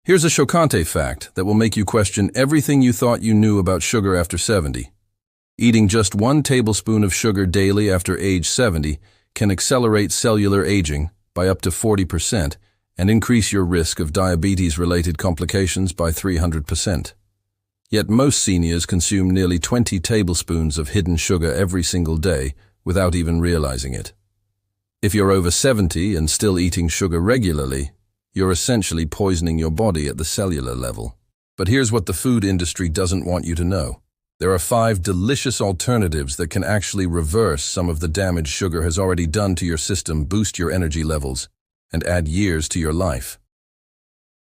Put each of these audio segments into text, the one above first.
Here's a chocante fact that will make you question everything you thought you knew about sugar after 70. Eating just 1 tablespoon of sugar daily after age 70 can accelerate cellular aging by up to 40% and increase your risk of diabetes-related complications by 300%. Yet most seniors consume nearly 20 tablespoons of hidden sugar every single day without even realizing it. If you're over 70 and still eating sugar regularly, you're essentially poisoning your body at the cellular level. But here's what the food industry doesn't want you to know. There are 5 delicious alternatives that can actually reverse some of the damage sugar has already done to your system, boost your energy levels, and add years to your life.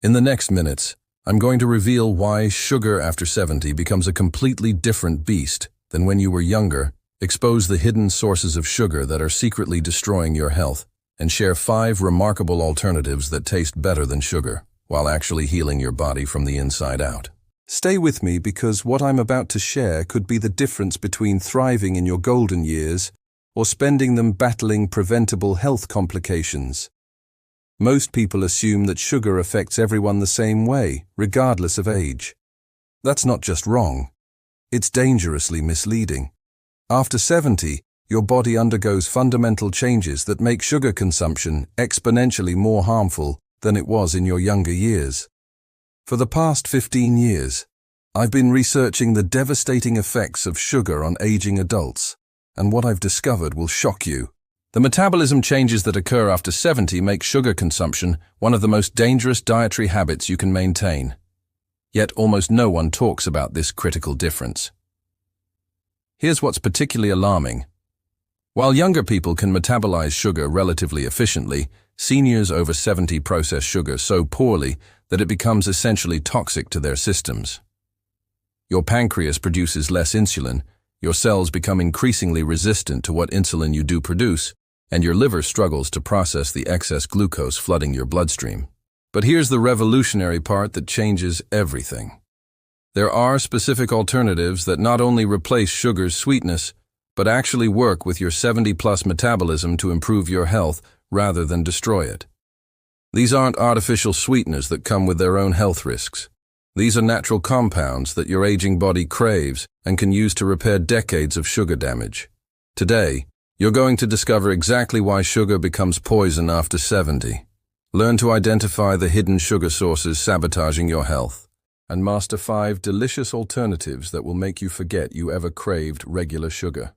In the next minutes, I'm going to reveal why sugar after 70 becomes a completely different beast than when you were younger, expose the hidden sources of sugar that are secretly destroying your health, and share 5 remarkable alternatives that taste better than sugar, while actually healing your body from the inside out. Stay with me because what I'm about to share could be the difference between thriving in your golden years or spending them battling preventable health complications. Most people assume that sugar affects everyone the same way, regardless of age. That's not just wrong. It's dangerously misleading. After 70, your body undergoes fundamental changes that make sugar consumption exponentially more harmful than it was in your younger years. For the past 15 years, I've been researching the devastating effects of sugar on aging adults, and what I've discovered will shock you. The metabolism changes that occur after 70 make sugar consumption one of the most dangerous dietary habits you can maintain. Yet almost no one talks about this critical difference. Here's what's particularly alarming. While younger people can metabolize sugar relatively efficiently, seniors over 70 process sugar so poorly that it becomes essentially toxic to their systems. Your pancreas produces less insulin, your cells become increasingly resistant to what insulin you do produce, and your liver struggles to process the excess glucose flooding your bloodstream. But here's the revolutionary part that changes everything. There are specific alternatives that not only replace sugar's sweetness, but actually work with your 70-plus metabolism to improve your health rather than destroy it. These aren't artificial sweeteners that come with their own health risks. These are natural compounds that your aging body craves and can use to repair decades of sugar damage. Today, you're going to discover exactly why sugar becomes poison after 70. Learn to identify the hidden sugar sources sabotaging your health, and master 5 delicious alternatives that will make you forget you ever craved regular sugar.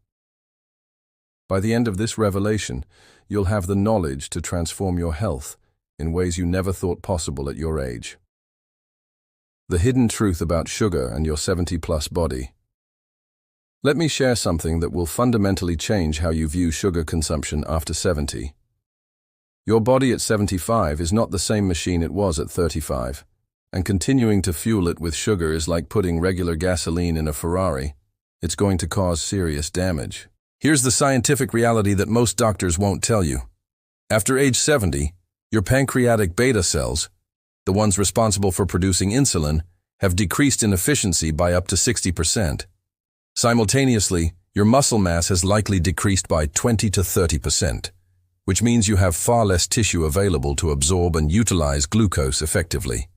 By the end of this revelation, you'll have the knowledge to transform your health in ways you never thought possible at your age. The hidden truth about sugar and your 70-plus body. Let me share something that will fundamentally change how you view sugar consumption after 70. Your body at 75 is not the same machine it was at 35, and continuing to fuel it with sugar is like putting regular gasoline in a Ferrari. It's going to cause serious damage. Here's the scientific reality that most doctors won't tell you. After age 70, your pancreatic beta cells, the ones responsible for producing insulin, have decreased in efficiency by up to 60%. Simultaneously, your muscle mass has likely decreased by 20 to 30%, which means you have far less tissue available to absorb and utilize glucose effectively.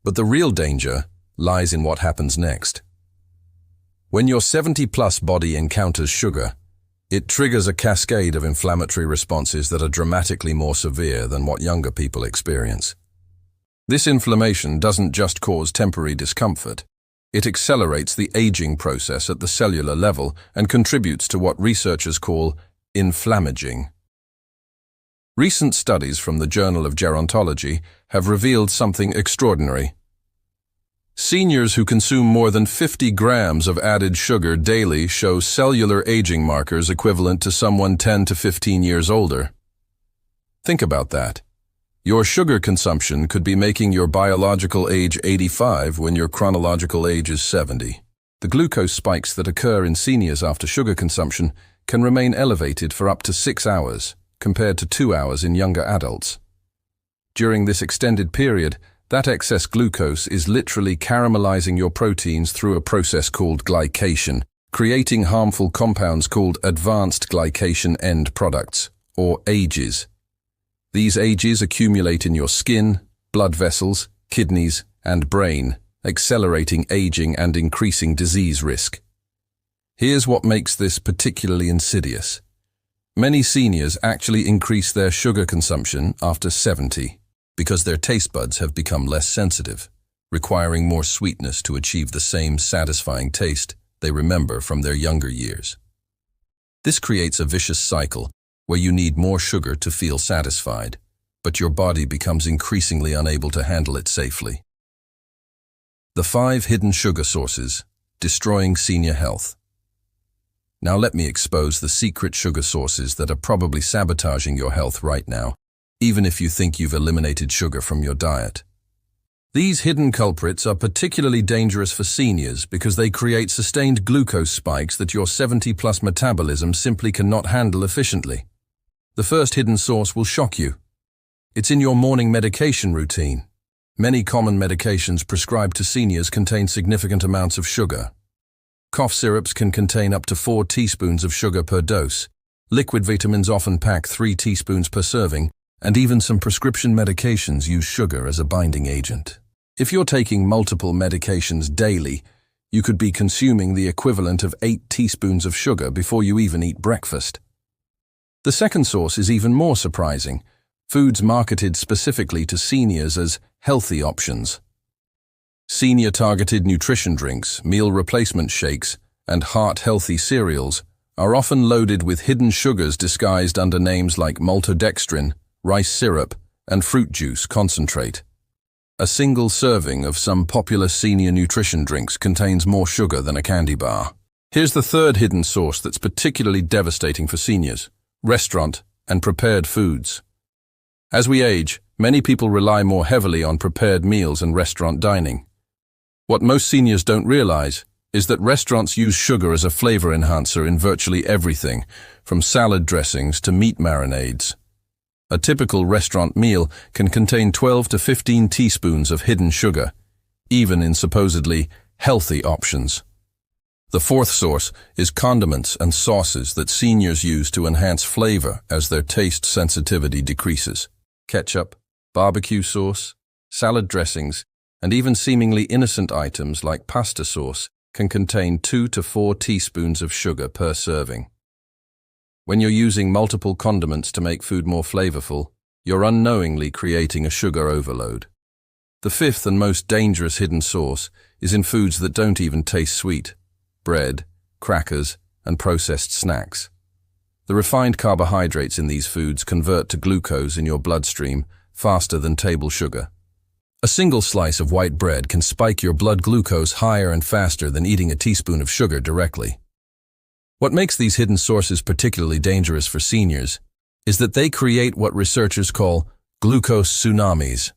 But the real danger lies in what happens next. When your 70-plus body encounters sugar, it triggers a cascade of inflammatory responses that are dramatically more severe than what younger people experience. This inflammation doesn't just cause temporary discomfort. It accelerates the aging process at the cellular level and contributes to what researchers call inflammaging. Recent studies from the Journal of Gerontology have revealed something extraordinary. Seniors who consume more than 50 grams of added sugar daily show cellular aging markers equivalent to someone 10 to 15 years older. Think about that. Your sugar consumption could be making your biological age 85 when your chronological age is 70. The glucose spikes that occur in seniors after sugar consumption can remain elevated for up to 6 hours, compared to 2 hours in younger adults. During this extended period, that excess glucose is literally caramelizing your proteins through a process called glycation, creating harmful compounds called advanced glycation end products, or AGEs. These AGEs accumulate in your skin, blood vessels, kidneys, and brain, accelerating aging and increasing disease risk. Here's what makes this particularly insidious. Many seniors actually increase their sugar consumption after 70 because their taste buds have become less sensitive, requiring more sweetness to achieve the same satisfying taste they remember from their younger years. This creates a vicious cycle where you need more sugar to feel satisfied, but your body becomes increasingly unable to handle it safely. The 5 hidden sugar sources, destroying senior health. Now let me expose the secret sugar sources that are probably sabotaging your health right now, even if you think you've eliminated sugar from your diet. These hidden culprits are particularly dangerous for seniors because they create sustained glucose spikes that your 70-plus metabolism simply cannot handle efficiently. The first hidden source will shock you. It's in your morning medication routine. Many common medications prescribed to seniors contain significant amounts of sugar. Cough syrups can contain up to 4 teaspoons of sugar per dose. Liquid vitamins often pack 3 teaspoons per serving, and even some prescription medications use sugar as a binding agent. If you're taking multiple medications daily, you could be consuming the equivalent of 8 teaspoons of sugar before you even eat breakfast. The second source is even more surprising: foods marketed specifically to seniors as healthy options. Senior-targeted nutrition drinks, meal replacement shakes, and heart-healthy cereals are often loaded with hidden sugars disguised under names like maltodextrin, rice syrup, and fruit juice concentrate. A single serving of some popular senior nutrition drinks contains more sugar than a candy bar. Here's the third hidden source that's particularly devastating for seniors: restaurant and prepared foods. As we age, many people rely more heavily on prepared meals and restaurant dining. What most seniors don't realize is that restaurants use sugar as a flavor enhancer in virtually everything, from salad dressings to meat marinades. A typical restaurant meal can contain 12 to 15 teaspoons of hidden sugar, even in supposedly healthy options. The fourth source is condiments and sauces that seniors use to enhance flavor as their taste sensitivity decreases. Ketchup, barbecue sauce, salad dressings, and even seemingly innocent items like pasta sauce can contain 2 to 4 teaspoons of sugar per serving. When you're using multiple condiments to make food more flavorful, you're unknowingly creating a sugar overload. The fifth and most dangerous hidden source is in foods that don't even taste sweet: bread, crackers, and processed snacks. The refined carbohydrates in these foods convert to glucose in your bloodstream faster than table sugar. A single slice of white bread can spike your blood glucose higher and faster than eating a teaspoon of sugar directly. What makes these hidden sources particularly dangerous for seniors is that they create what researchers call glucose tsunamis,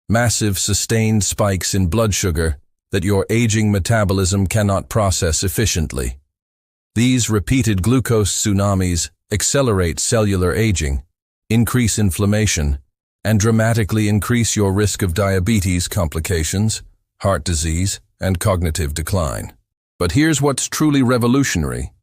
massive sustained spikes in blood sugar that your aging metabolism cannot process efficiently. These repeated glucose tsunamis accelerate cellular aging, increase inflammation, and dramatically increase your risk of diabetes complications, heart disease, and cognitive decline. But here's what's truly revolutionary.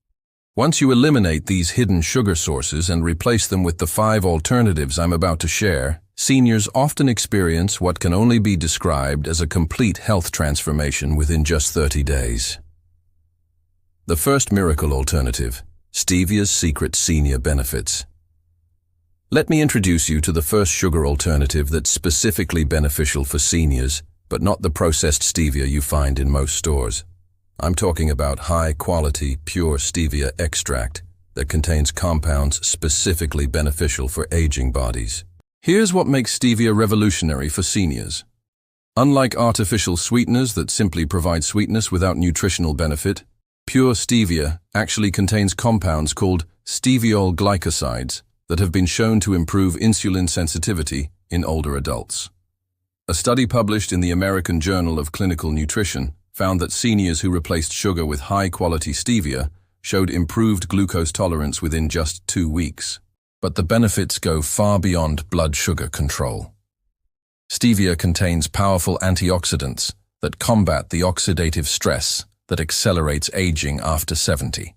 Once you eliminate these hidden sugar sources and replace them with the 5 alternatives I'm about to share, seniors often experience what can only be described as a complete health transformation within just 30 days. The first miracle alternative: Stevia's secret senior benefits. Let me introduce you to the first sugar alternative that's specifically beneficial for seniors, but not the processed stevia you find in most stores. I'm talking about high-quality, pure stevia extract that contains compounds specifically beneficial for aging bodies. Here's what makes stevia revolutionary for seniors. Unlike artificial sweeteners that simply provide sweetness without nutritional benefit, pure stevia actually contains compounds called steviol glycosides that have been shown to improve insulin sensitivity in older adults. A study published in the American Journal of Clinical Nutrition found that seniors who replaced sugar with high-quality stevia showed improved glucose tolerance within just 2 weeks. But the benefits go far beyond blood sugar control. Stevia contains powerful antioxidants that combat the oxidative stress that accelerates aging after 70.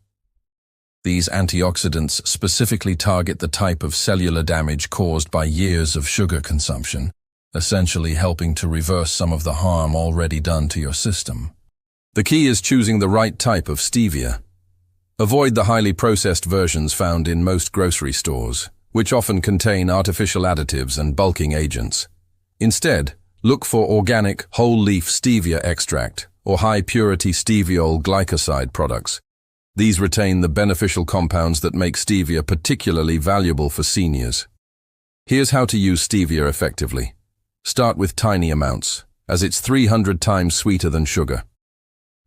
These antioxidants specifically target the type of cellular damage caused by years of sugar consumption, essentially helping to reverse some of the harm already done to your system. The key is choosing the right type of stevia. Avoid the highly processed versions found in most grocery stores, which often contain artificial additives and bulking agents. Instead, look for organic, whole-leaf stevia extract or high-purity steviol glycoside products. These retain the beneficial compounds that make stevia particularly valuable for seniors. Here's how to use stevia effectively. Start with tiny amounts, as it's 300 times sweeter than sugar.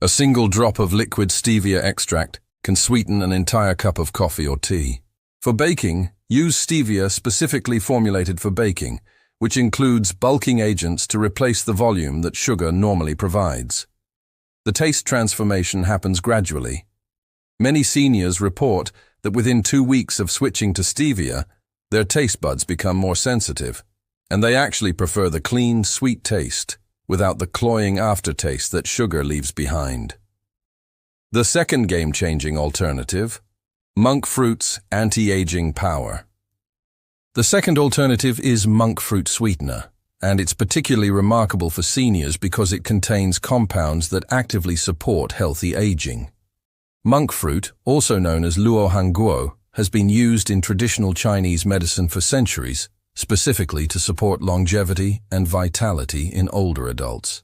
A single drop of liquid stevia extract can sweeten an entire cup of coffee or tea. For baking, use stevia specifically formulated for baking, which includes bulking agents to replace the volume that sugar normally provides. The taste transformation happens gradually. Many seniors report that within 2 weeks of switching to stevia, their taste buds become more sensitive, and they actually prefer the clean, sweet taste without the cloying aftertaste that sugar leaves behind. The second game-changing alternative, monk fruit's anti-aging power. The second alternative is monk fruit sweetener, and it's particularly remarkable for seniors because it contains compounds that actively support healthy aging. Monk fruit, also known as luo hanguo, has been used in traditional Chinese medicine for centuries, specifically to support longevity and vitality in older adults.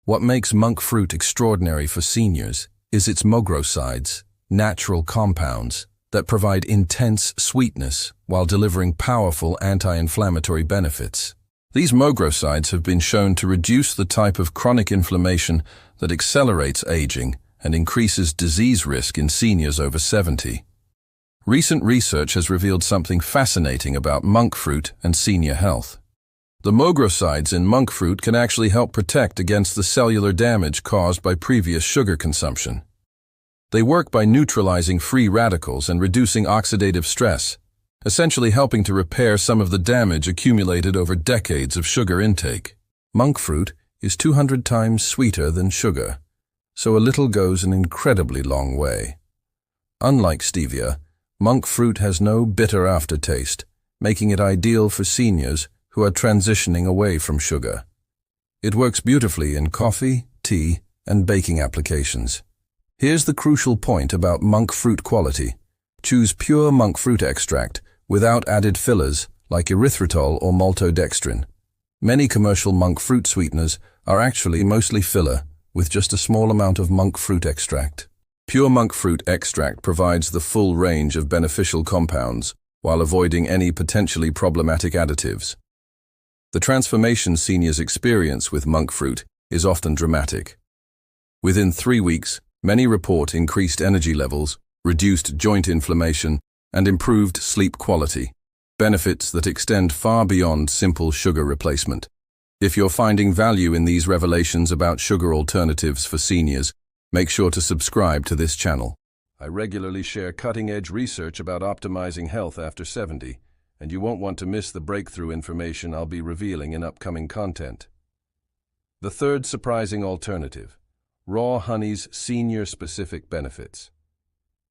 What makes monk fruit extraordinary for seniors is its mogrosides, natural compounds that provide intense sweetness while delivering powerful anti-inflammatory benefits. These mogrosides have been shown to reduce the type of chronic inflammation that accelerates aging and increases disease risk in seniors over 70. Recent research has revealed something fascinating about monk fruit and senior health. The mogrosides in monk fruit can actually help protect against the cellular damage caused by previous sugar consumption. They work by neutralizing free radicals and reducing oxidative stress, essentially helping to repair some of the damage accumulated over decades of sugar intake. Monk fruit is 200 times sweeter than sugar, so a little goes an incredibly long way. Unlike stevia, monk fruit has no bitter aftertaste, making it ideal for seniors who are transitioning away from sugar. It works beautifully in coffee, tea, and baking applications. Here's the crucial point about monk fruit quality. Choose pure monk fruit extract without added fillers like erythritol or maltodextrin. Many commercial monk fruit sweeteners are actually mostly filler with just a small amount of monk fruit extract. Pure monk fruit extract provides the full range of beneficial compounds while avoiding any potentially problematic additives. The transformation seniors experience with monk fruit is often dramatic. Within 3 weeks, many report increased energy levels, reduced joint inflammation, and improved sleep quality, benefits that extend far beyond simple sugar replacement. If you're finding value in these revelations about sugar alternatives for seniors, make sure to subscribe to this channel. I regularly share cutting-edge research about optimizing health after 70, and you won't want to miss the breakthrough information I'll be revealing in upcoming content. The third surprising alternative, raw honey's senior-specific benefits.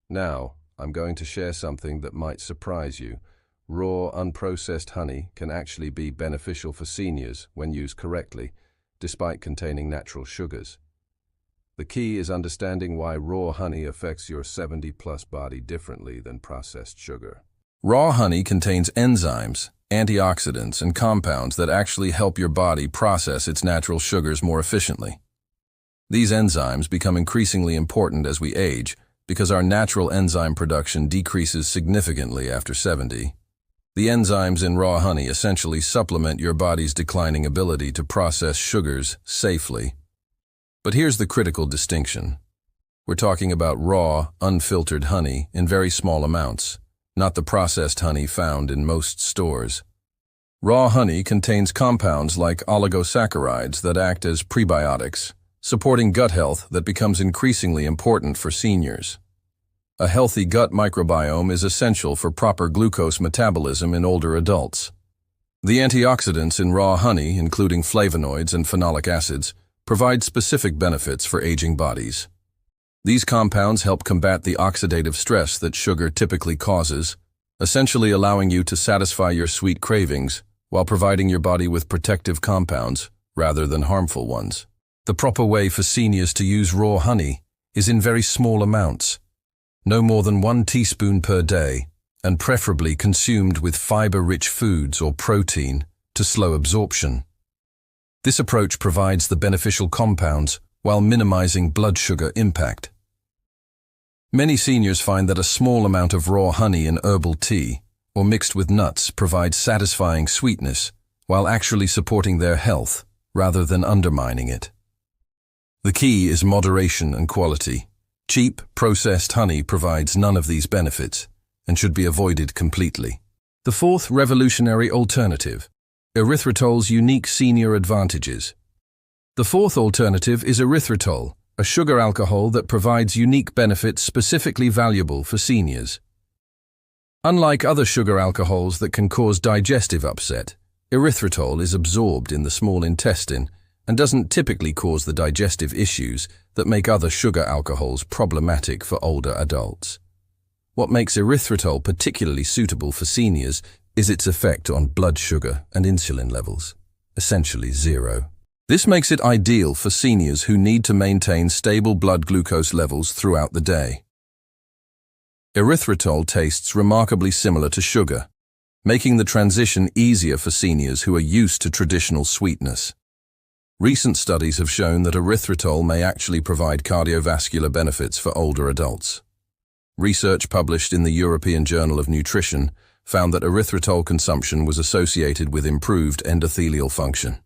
Now, I'm going to share something that might surprise you. Raw, unprocessed honey can actually be beneficial for seniors when used correctly, despite containing natural sugars. The key is understanding why raw honey affects your 70-plus body differently than processed sugar. Raw honey contains enzymes, antioxidants, and compounds that actually help your body process its natural sugars more efficiently. These enzymes become increasingly important as we age because our natural enzyme production decreases significantly after 70. The enzymes in raw honey essentially supplement your body's declining ability to process sugars safely. But here's the critical distinction. We're talking about raw, unfiltered honey in very small amounts, not the processed honey found in most stores. Raw honey contains compounds like oligosaccharides that act as prebiotics, supporting gut health that becomes increasingly important for seniors. A healthy gut microbiome is essential for proper glucose metabolism in older adults. The antioxidants in raw honey, including flavonoids and phenolic acids, provide specific benefits for aging bodies. These compounds help combat the oxidative stress that sugar typically causes, essentially allowing you to satisfy your sweet cravings while providing your body with protective compounds rather than harmful ones. The proper way for seniors to use raw honey is in very small amounts, no more than 1 teaspoon per day, and preferably consumed with fiber-rich foods or protein to slow absorption. This approach provides the beneficial compounds while minimizing blood sugar impact. Many seniors find that a small amount of raw honey in herbal tea or mixed with nuts provides satisfying sweetness while actually supporting their health rather than undermining it. The key is moderation and quality. Cheap, processed honey provides none of these benefits and should be avoided completely. The fourth revolutionary alternative: erythritol's unique senior advantages. The fourth alternative is erythritol, a sugar alcohol that provides unique benefits specifically valuable for seniors. Unlike other sugar alcohols that can cause digestive upset, erythritol is absorbed in the small intestine and doesn't typically cause the digestive issues that make other sugar alcohols problematic for older adults. What makes erythritol particularly suitable for seniors is its effect on blood sugar and insulin levels, essentially zero. This makes it ideal for seniors who need to maintain stable blood glucose levels throughout the day. Erythritol tastes remarkably similar to sugar, making the transition easier for seniors who are used to traditional sweetness. Recent studies have shown that erythritol may actually provide cardiovascular benefits for older adults. Research published in the European Journal of Nutrition found that erythritol consumption was associated with improved endothelial function,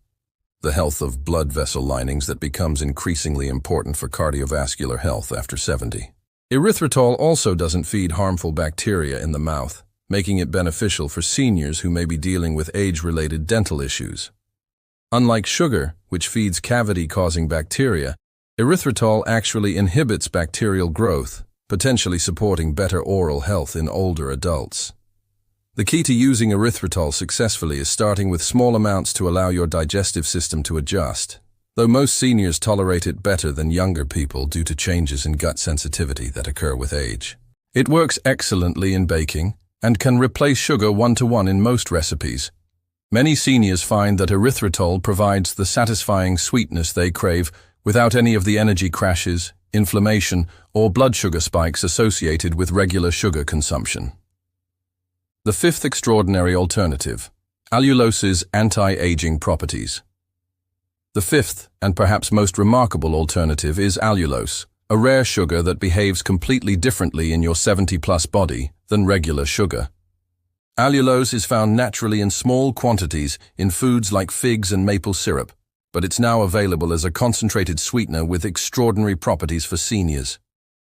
the health of blood vessel linings that becomes increasingly important for cardiovascular health after 70. Erythritol also doesn't feed harmful bacteria in the mouth, making it beneficial for seniors who may be dealing with age-related dental issues. Unlike sugar, which feeds cavity-causing bacteria, erythritol actually inhibits bacterial growth, potentially supporting better oral health in older adults. The key to using erythritol successfully is starting with small amounts to allow your digestive system to adjust, though most seniors tolerate it better than younger people due to changes in gut sensitivity that occur with age. It works excellently in baking and can replace sugar one-to-one in most recipes. Many seniors find that erythritol provides the satisfying sweetness they crave without any of the energy crashes, inflammation, or blood sugar spikes associated with regular sugar consumption. The fifth extraordinary alternative: allulose's anti-aging properties. The fifth, and perhaps most remarkable alternative, is allulose, a rare sugar that behaves completely differently in your 70-plus body than regular sugar. Allulose is found naturally in small quantities in foods like figs and maple syrup, but it's now available as a concentrated sweetener with extraordinary properties for seniors.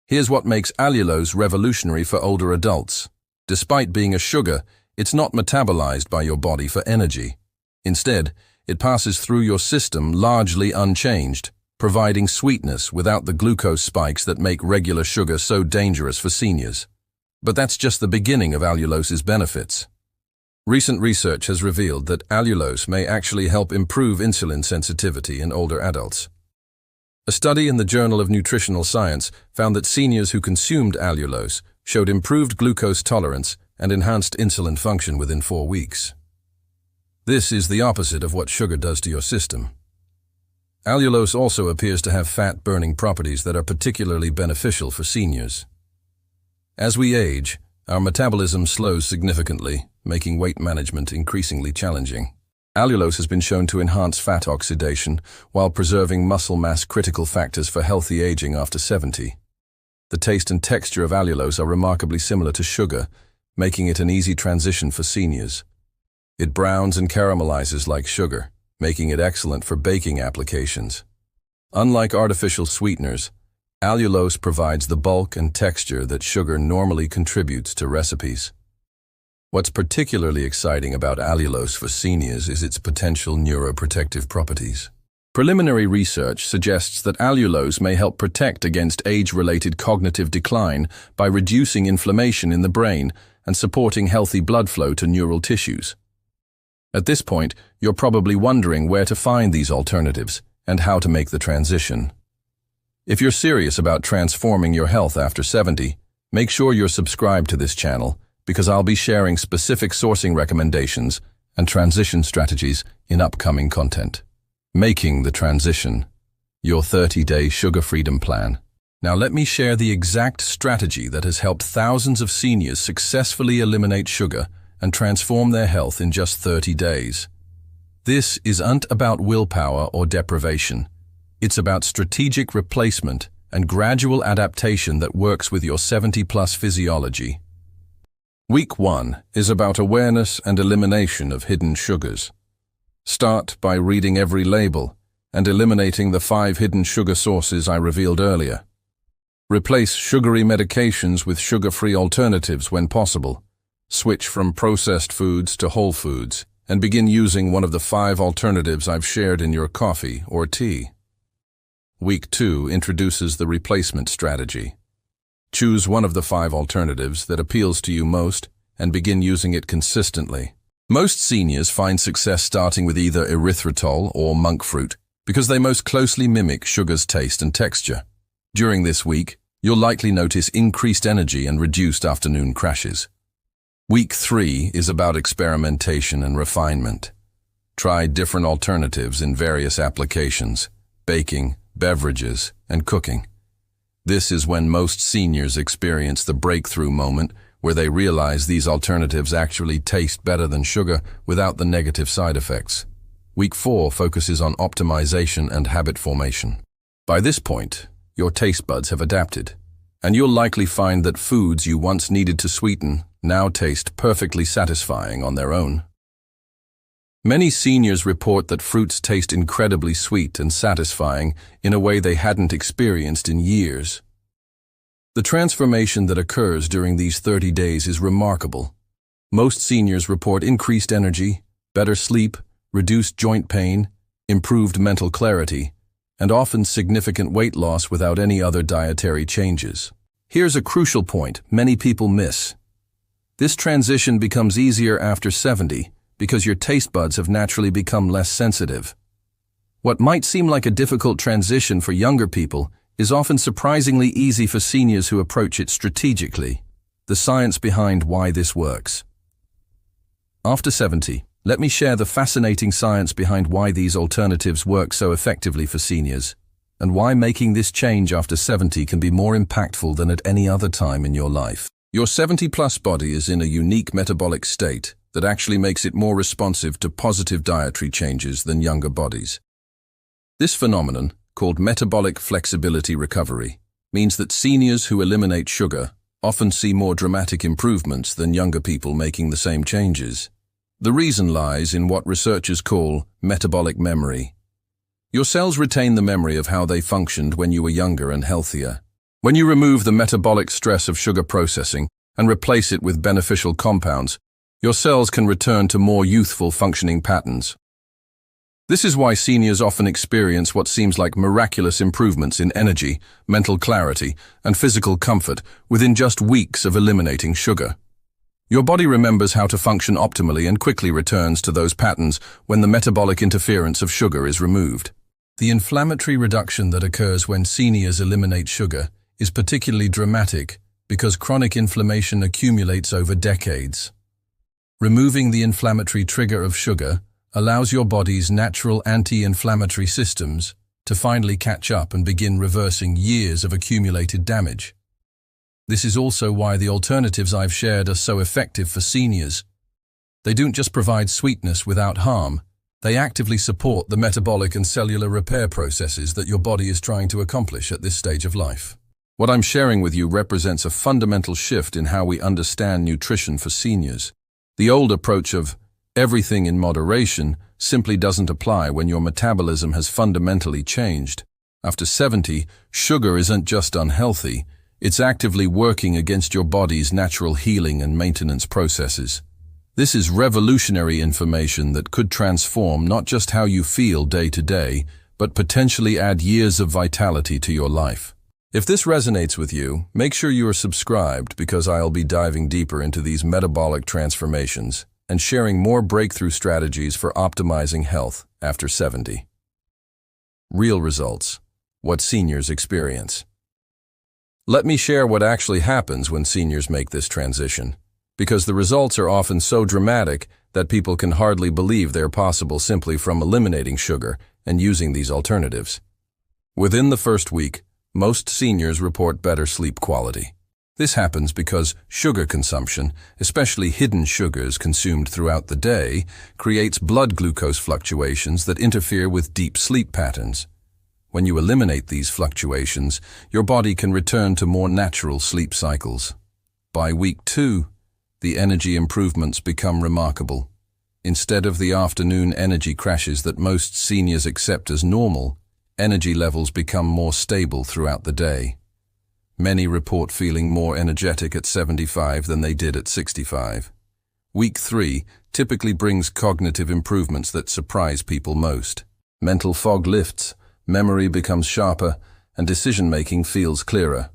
Here's what makes allulose revolutionary for older adults. Despite being a sugar, it's not metabolized by your body for energy. Instead, it passes through your system largely unchanged, providing sweetness without the glucose spikes that make regular sugar so dangerous for seniors. But that's just the beginning of allulose's benefits. Recent research has revealed that allulose may actually help improve insulin sensitivity in older adults. A study in the Journal of Nutritional Science found that seniors who consumed allulose showed improved glucose tolerance and enhanced insulin function within 4 weeks. This is the opposite of what sugar does to your system. Allulose also appears to have fat-burning properties that are particularly beneficial for seniors. As we age, our metabolism slows significantly, making weight management increasingly challenging. Allulose has been shown to enhance fat oxidation while preserving muscle mass, critical factors for healthy aging after 70. The taste and texture of allulose are remarkably similar to sugar, making it an easy transition for seniors. It browns and caramelizes like sugar, making it excellent for baking applications. Unlike artificial sweeteners, allulose provides the bulk and texture that sugar normally contributes to recipes. What's particularly exciting about allulose for seniors is its potential neuroprotective properties. Preliminary research suggests that allulose may help protect against age-related cognitive decline by reducing inflammation in the brain and supporting healthy blood flow to neural tissues. At this point, you're probably wondering where to find these alternatives and how to make the transition. If you're serious about transforming your health after 70, make sure you're subscribed to this channel because I'll be sharing specific sourcing recommendations and transition strategies in upcoming content. Making the transition, your 30-day sugar freedom plan. Now let me share the exact strategy that has helped thousands of seniors successfully eliminate sugar and transform their health in just 30 days. This isn't about willpower or deprivation. It's about strategic replacement and gradual adaptation that works with your 70-plus physiology. Week 1 is about awareness and elimination of hidden sugars. Start by reading every label and eliminating the 5 hidden sugar sources I revealed earlier. Replace sugary medications with sugar-free alternatives when possible. Switch from processed foods to whole foods and begin using one of the 5 alternatives I've shared in your coffee or tea. Week 2 introduces the replacement strategy. Choose one of the 5 alternatives that appeals to you most and begin using it consistently. Most seniors find success starting with either erythritol or monk fruit because they most closely mimic sugar's taste and texture. During this week, you'll likely notice increased energy and reduced afternoon crashes. Week 3 is about experimentation and refinement. Try different alternatives in various applications: baking, beverages, and cooking. This is when most seniors experience the breakthrough moment where they realize these alternatives actually taste better than sugar without the negative side effects. Week 4 focuses on optimization and habit formation. By this point, your taste buds have adapted, and you'll likely find that foods you once needed to sweeten now taste perfectly satisfying on their own. Many seniors report that fruits taste incredibly sweet and satisfying in a way they hadn't experienced in years. The transformation that occurs during these 30 days is remarkable. Most seniors report increased energy, better sleep, reduced joint pain, improved mental clarity, and often significant weight loss without any other dietary changes. Here's a crucial point many people miss. This transition becomes easier after 70 because your taste buds have naturally become less sensitive. What might seem like a difficult transition for younger people is often surprisingly easy for seniors who approach it strategically. The science behind why this works. After 70, let me share the fascinating science behind why these alternatives work so effectively for seniors, and why making this change after 70 can be more impactful than at any other time in your life. Your 70-plus body is in a unique metabolic state that actually makes it more responsive to positive dietary changes than younger bodies. This phenomenon, called metabolic flexibility recovery, means that seniors who eliminate sugar often see more dramatic improvements than younger people making the same changes. The reason lies in what researchers call metabolic memory. Your cells retain the memory of how they functioned when you were younger and healthier. When you remove the metabolic stress of sugar processing and replace it with beneficial compounds, your cells can return to more youthful functioning patterns. This is why seniors often experience what seems like miraculous improvements in energy, mental clarity, and physical comfort within just weeks of eliminating sugar. Your body remembers how to function optimally and quickly returns to those patterns when the metabolic interference of sugar is removed. The inflammatory reduction that occurs when seniors eliminate sugar is particularly dramatic because chronic inflammation accumulates over decades. Removing the inflammatory trigger of sugar allows your body's natural anti-inflammatory systems to finally catch up and begin reversing years of accumulated damage. This is also why the alternatives I've shared are so effective for seniors. They don't just provide sweetness without harm, they actively support the metabolic and cellular repair processes that your body is trying to accomplish at this stage of life. What I'm sharing with you represents a fundamental shift in how we understand nutrition for seniors. The old approach of everything in moderation simply doesn't apply when your metabolism has fundamentally changed. After 70, sugar isn't just unhealthy, it's actively working against your body's natural healing and maintenance processes. This is revolutionary information that could transform not just how you feel day to day, but potentially add years of vitality to your life. If this resonates with you, make sure you are subscribed because I'll be diving deeper into these metabolic transformations and sharing more breakthrough strategies for optimizing health after 70. Real results. What seniors experience. Let me share what actually happens when seniors make this transition, because the results are often so dramatic that people can hardly believe they're possible simply from eliminating sugar and using these alternatives. Within the first week, most seniors report better sleep quality. This happens because sugar consumption, especially hidden sugars consumed throughout the day, creates blood glucose fluctuations that interfere with deep sleep patterns. When you eliminate these fluctuations, your body can return to more natural sleep cycles. By week 2, the energy improvements become remarkable. Instead of the afternoon energy crashes that most seniors accept as normal, energy levels become more stable throughout the day. Many report feeling more energetic at 75 than they did at 65. Week 3 typically brings cognitive improvements that surprise people most. Mental fog lifts, memory becomes sharper, and decision-making feels clearer.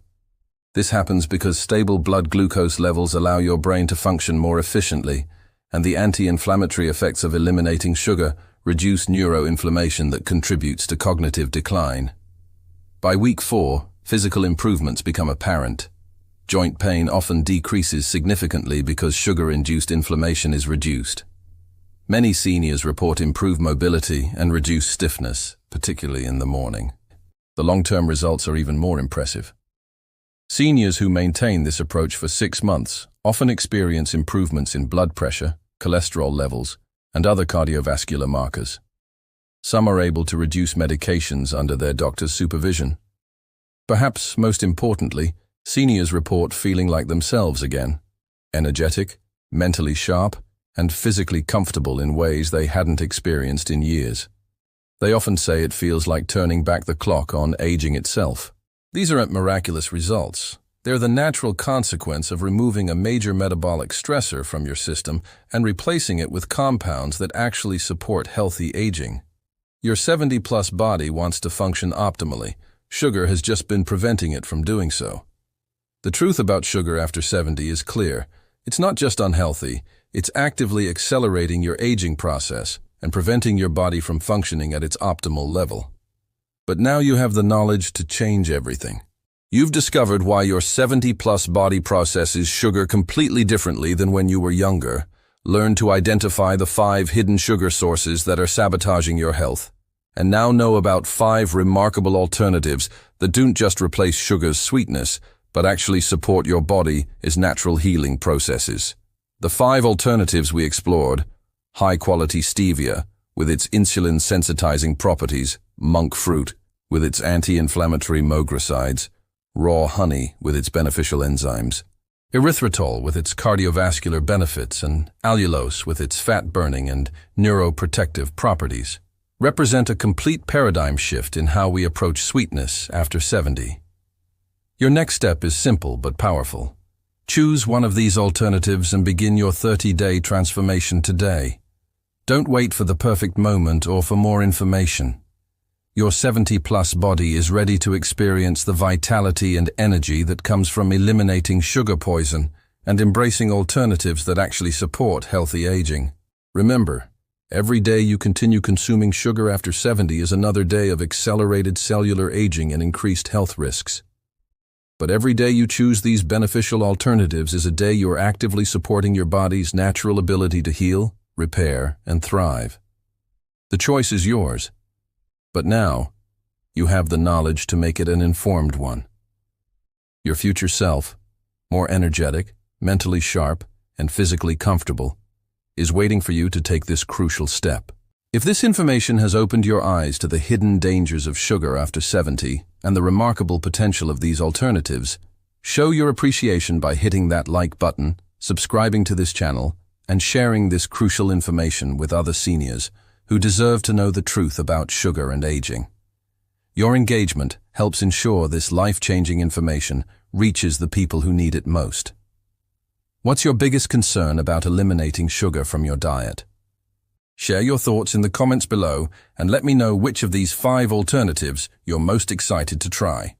This happens because stable blood glucose levels allow your brain to function more efficiently, and the anti-inflammatory effects of eliminating sugar reduce neuroinflammation that contributes to cognitive decline. By week 4, physical improvements become apparent. Joint pain often decreases significantly because sugar-induced inflammation is reduced. Many seniors report improved mobility and reduced stiffness, particularly in the morning. The long-term results are even more impressive. Seniors who maintain this approach for 6 months often experience improvements in blood pressure, cholesterol levels, and other cardiovascular markers. Some are able to reduce medications under their doctor's supervision. Perhaps most importantly, seniors report feeling like themselves again, energetic, mentally sharp, and physically comfortable in ways they hadn't experienced in years. They often say it feels like turning back the clock on aging itself. These aren't miraculous results. They're the natural consequence of removing a major metabolic stressor from your system and replacing it with compounds that actually support healthy aging. Your 70-plus body wants to function optimally. Sugar has just been preventing it from doing so. The truth about sugar after 70 is clear. It's not just unhealthy, it's actively accelerating your aging process and preventing your body from functioning at its optimal level. But now you have the knowledge to change everything. You've discovered why your 70-plus body processes sugar completely differently than when you were younger. Learn to identify the 5 hidden sugar sources that are sabotaging your health. And now know about 5 remarkable alternatives that don't just replace sugar's sweetness, but actually support your body's natural healing processes. The 5 alternatives we explored: high-quality stevia, with its insulin-sensitizing properties; monk fruit, with its anti-inflammatory moghrosides; raw honey, with its beneficial enzymes; erythritol, with its cardiovascular benefits; and allulose, with its fat-burning and neuroprotective properties, represent a complete paradigm shift in how we approach sweetness after 70. Your next step is simple but powerful. Choose one of these alternatives and begin your 30-day transformation today. Don't wait for the perfect moment or for more information. Your 70-plus body is ready to experience the vitality and energy that comes from eliminating sugar poison and embracing alternatives that actually support healthy aging. Remember, every day you continue consuming sugar after 70 is another day of accelerated cellular aging and increased health risks. But every day you choose these beneficial alternatives is a day you're actively supporting your body's natural ability to heal, repair, and thrive. The choice is yours. But now, you have the knowledge to make it an informed one. Your future self, more energetic, mentally sharp, and physically comfortable, is waiting for you to take this crucial step. If this information has opened your eyes to the hidden dangers of sugar after 70 and the remarkable potential of these alternatives, show your appreciation by hitting that like button, subscribing to this channel, and sharing this crucial information with other seniors who deserve to know the truth about sugar and aging. Your engagement helps ensure this life-changing information reaches the people who need it most. What's your biggest concern about eliminating sugar from your diet? Share your thoughts in the comments below and let me know which of these 5 alternatives you're most excited to try.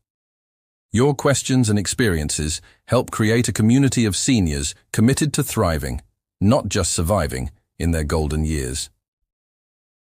Your questions and experiences help create a community of seniors committed to thriving, not just surviving, in their golden years.